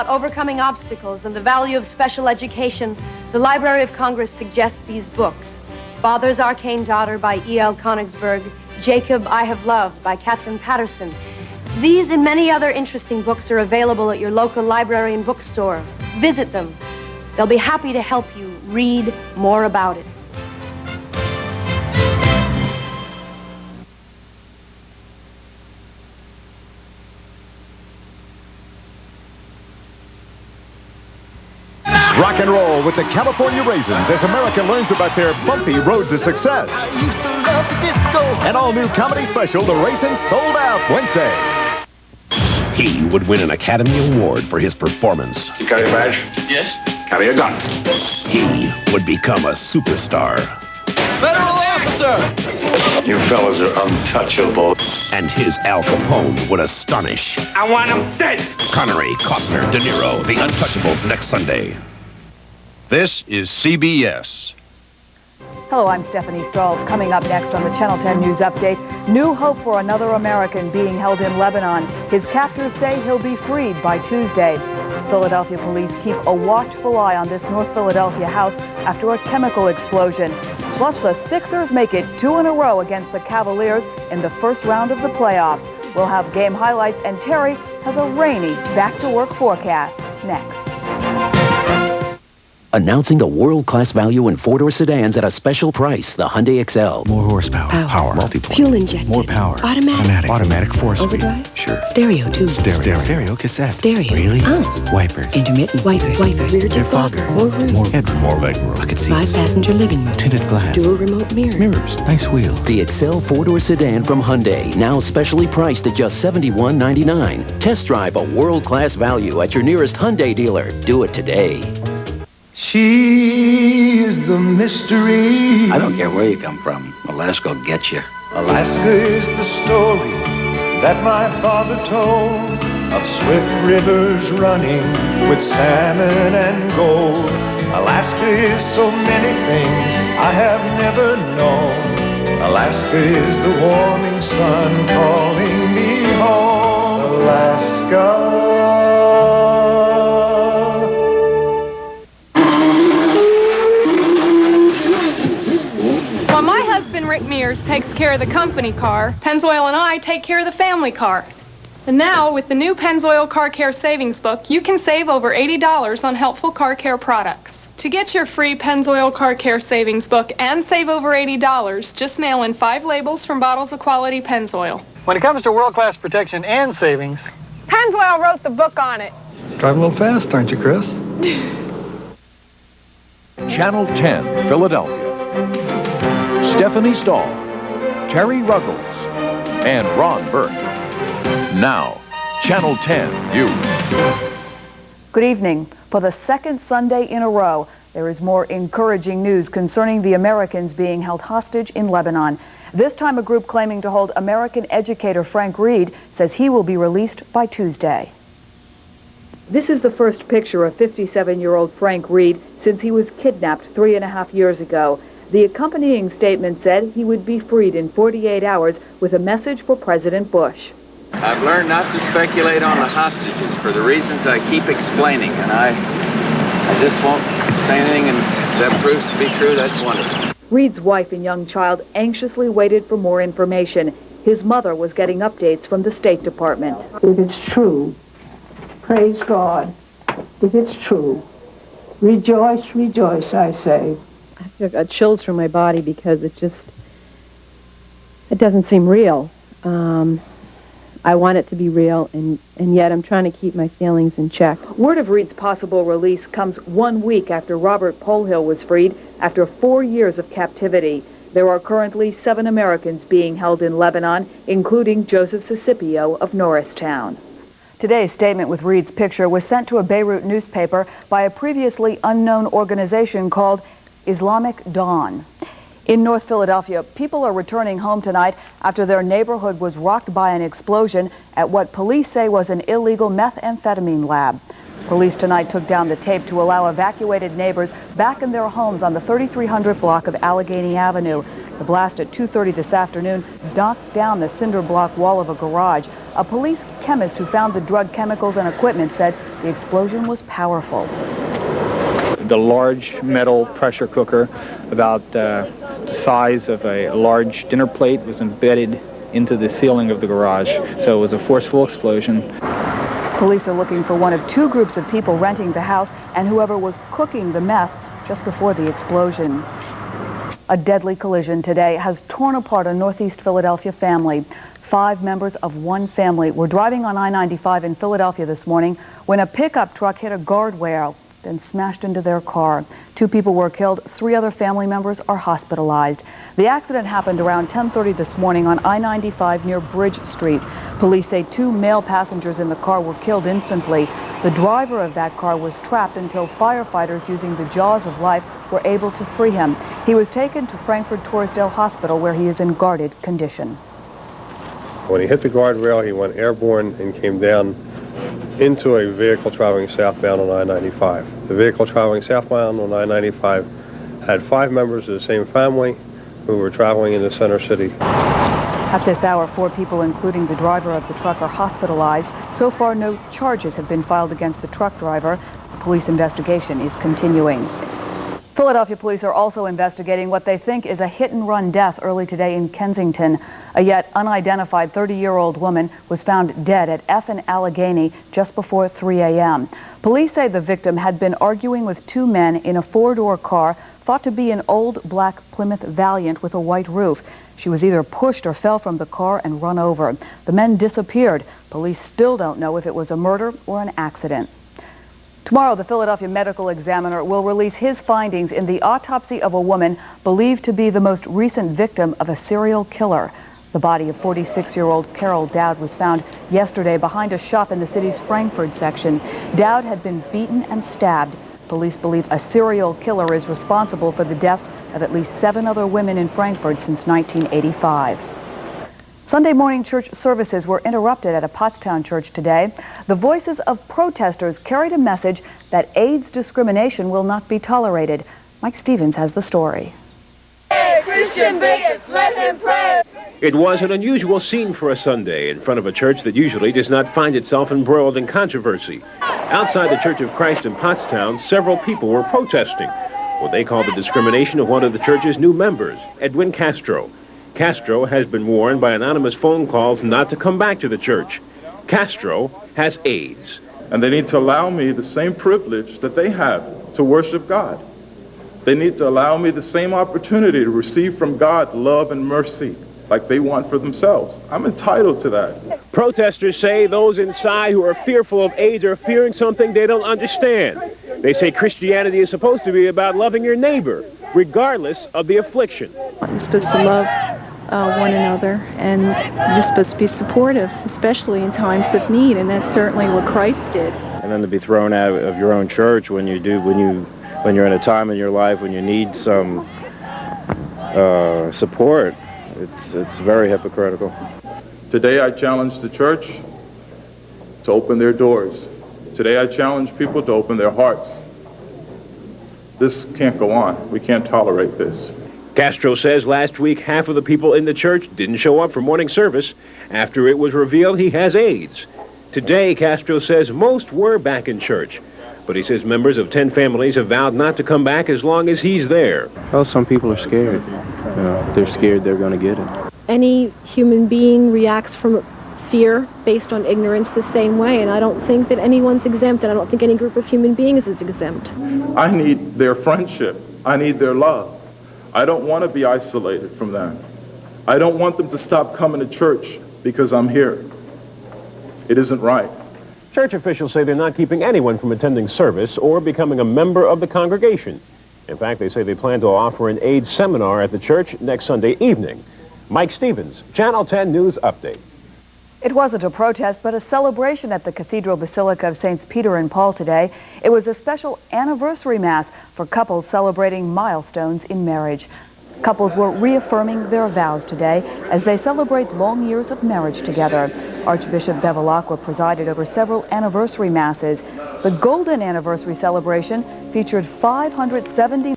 about overcoming obstacles and the value of special education, the Library of Congress suggests these books. Father's Arcane Daughter by E.L. Konigsberg, Jacob, I Have Loved by Catherine Patterson. These and many other interesting books are available at your local library and bookstore. Visit them. They'll be happy to help you read more about it. Rock and roll with the California Raisins as America learns about their bumpy road to success. An all-new comedy special, The Raisins, sold out Wednesday. He would win an Academy Award for his performance. You carry a badge? Yes. Carry a gun? He would become a superstar. Federal officer! You fellas are untouchable. And his Al Capone would astonish. I want him dead! Connery, Costner, De Niro, The Untouchables next Sunday. This is CBS. Hello, I'm Stephanie Stahl. Coming up next on the Channel 10 News Update, new hope for another American being held in Lebanon. His captors say he'll be freed by Tuesday. Philadelphia police keep a watchful eye on this North Philadelphia house after a chemical explosion. Plus, the Sixers make it 2 in a row against the Cavaliers in the first round of the playoffs. We'll have game highlights, and Terry has a rainy back-to-work forecast next. Announcing the world-class value in four-door sedans at a special price, the Hyundai Excel. More horsepower. Power. Multi-point. Fuel injected. More power. Automatic. Automatic 4-speed. Overdrive? Sure. Stereo, too. Stereo cassette. Stereo. Really? Wipers. Intermittent wipers. Rear defogger. More room. More headroom. More legroom. Bucket seats. 5-passenger living room. Tinted glass. Dual remote mirrors. Mirrors. Nice wheels. The Excel four-door sedan from Hyundai, now specially priced at just $71.99. Test drive a world-class value at your nearest Hyundai dealer. Do it today. She is the mystery. I don't care where you come from. Alaska will get you. Alaska is the story that my father told of swift rivers running with salmon and gold. Alaska is so many things I have never known. Alaska is the warming sun calling me home. Alaska. Rick Mears takes care of the company car. Pennzoil and I take care of the family car. And now, with the new Pennzoil Car Care Savings Book, you can save over $80 on helpful car care products. To get your free Pennzoil Car Care Savings Book and save over $80, just mail in 5 labels from bottles of quality Pennzoil. When it comes to world-class protection and savings, Pennzoil wrote the book on it. Driving a little fast, aren't you, Chris? Channel 10, Philadelphia. Stephanie Stahl, Terry Ruggles, and Ron Burke. Now, Channel 10 News. Good evening. For the second Sunday in a row, there is more encouraging news concerning the Americans being held hostage in Lebanon. This time, a group claiming to hold American educator Frank Reed says he will be released by Tuesday. This is the first picture of 57-year-old Frank Reed since he was kidnapped 3.5 years ago. The accompanying statement said he would be freed in 48 hours with a message for President Bush. I've learned not to speculate on the hostages for the reasons I keep explaining, and I just won't say anything, and if that proves to be true, that's wonderful. Reed's wife and young child anxiously waited for more information. His mother was getting updates from the State Department. If it's true, praise God. If it's true, rejoice, rejoice, I say. I got chills through my body because it doesn't seem real. I want it to be real, and yet I'm trying to keep my feelings in check. Word of Reed's possible release comes 1 week after Robert Polhill was freed after 4 years of captivity. There are currently 7 Americans being held in Lebanon, including Joseph Sicipio of Norristown. Today's statement with Reed's picture was sent to a Beirut newspaper by a previously unknown organization called Islamic Dawn. In North Philadelphia, people are returning home tonight after their neighborhood was rocked by an explosion at what police say was an illegal methamphetamine lab. Police tonight took down the tape to allow evacuated neighbors back in their homes on the 3300 block of Allegheny Avenue. The blast at 2:30 this afternoon knocked down the cinder block wall of a garage. A police chemist who found the drug chemicals and equipment said the explosion was powerful. The large metal pressure cooker, about the size of a large dinner plate, was embedded into the ceiling of the garage, so it was a forceful explosion. Police are looking for one of two groups of people renting the house and whoever was cooking the meth just before the explosion. A deadly collision today has torn apart a Northeast Philadelphia family. 5 members of one family were driving on I-95 in Philadelphia this morning when a pickup truck hit a guardrail, then smashed into their car. 2 people were killed. 3 other family members are hospitalized. The accident happened around 10:30 this morning on I-95 near Bridge Street. Police say 2 male passengers in the car were killed instantly. The driver of that car was trapped until firefighters using the jaws of life were able to free him. He was taken to Frankfurt-Torresdale Hospital where he is in guarded condition. When he hit the guardrail, he went airborne and came down into a vehicle traveling southbound on I-95. The vehicle traveling southbound on I-95 had 5 members of the same family who were traveling in the center city. At this hour, 4 people, including the driver of the truck, are hospitalized. So far, no charges have been filed against the truck driver. The police investigation is continuing. Philadelphia police are also investigating what they think is a hit-and-run death early today in Kensington. A yet unidentified 30-year-old woman was found dead at F and Allegheny just before 3 a.m. Police say the victim had been arguing with 2 men in a 4-door car thought to be an old black Plymouth Valiant with a white roof. She was either pushed or fell from the car and run over. The men disappeared. Police still don't know if it was a murder or an accident. Tomorrow, the Philadelphia Medical Examiner will release his findings in the autopsy of a woman believed to be the most recent victim of a serial killer. The body of 46-year-old Carol Dowd was found yesterday behind a shop in the city's Frankfurt section. Dowd had been beaten and stabbed. Police believe a serial killer is responsible for the deaths of at least 7 other women in Frankfurt since 1985. Sunday morning church services were interrupted at a Pottstown church today. The voices of protesters carried a message that AIDS discrimination will not be tolerated. Mike Stevens has the story. Hey, Christian bigots, let him pray! It was an unusual scene for a Sunday in front of a church that usually does not find itself embroiled in controversy. Outside the Church of Christ in Pottstown, several people were protesting what they call the discrimination of one of the church's new members, Edwin Castro. Castro has been warned by anonymous phone calls not to come back to the church. Castro has AIDS. And they need to allow me the same privilege that they have to worship God. They need to allow me the same opportunity to receive from God love and mercy like they want for themselves. I'm entitled to that. Protesters say those inside who are fearful of AIDS are fearing something they don't understand. They say Christianity is supposed to be about loving your neighbor, regardless of the affliction. You're supposed to love one another, and you're supposed to be supportive, especially in times of need, and that's certainly what Christ did. And then to be thrown out of your own church when you're in a time in your life when you need some support, it's very hypocritical. Today I challenge the church to open their doors. Today I challenge people to open their hearts. This can't go on. We can't tolerate this. Castro says last week half of the people in the church didn't show up for morning service after it was revealed he has AIDS. Today, Castro says most were back in church, but he says members of 10 families have vowed not to come back as long as he's there. Well, some people are scared. They're scared they're going to get it. Any human being reacts from fear based on ignorance the same way, and I don't think that anyone's exempt, and I don't think any group of human beings is exempt. I need their friendship. I need their love. I don't want to be isolated from them. I don't want them to stop coming to church because I'm here. It isn't right. Church officials say they're not keeping anyone from attending service or becoming a member of the congregation. In fact, they say they plan to offer an AIDS seminar at the church next Sunday evening. Mike Stevens, Channel 10 News Update. It wasn't a protest, but a celebration at the Cathedral Basilica of Saints Peter and Paul today. It was a special anniversary mass for couples celebrating milestones in marriage. Couples were reaffirming their vows today as they celebrate long years of marriage together. Archbishop Bevilacqua presided over several anniversary masses. The Golden Anniversary celebration featured 570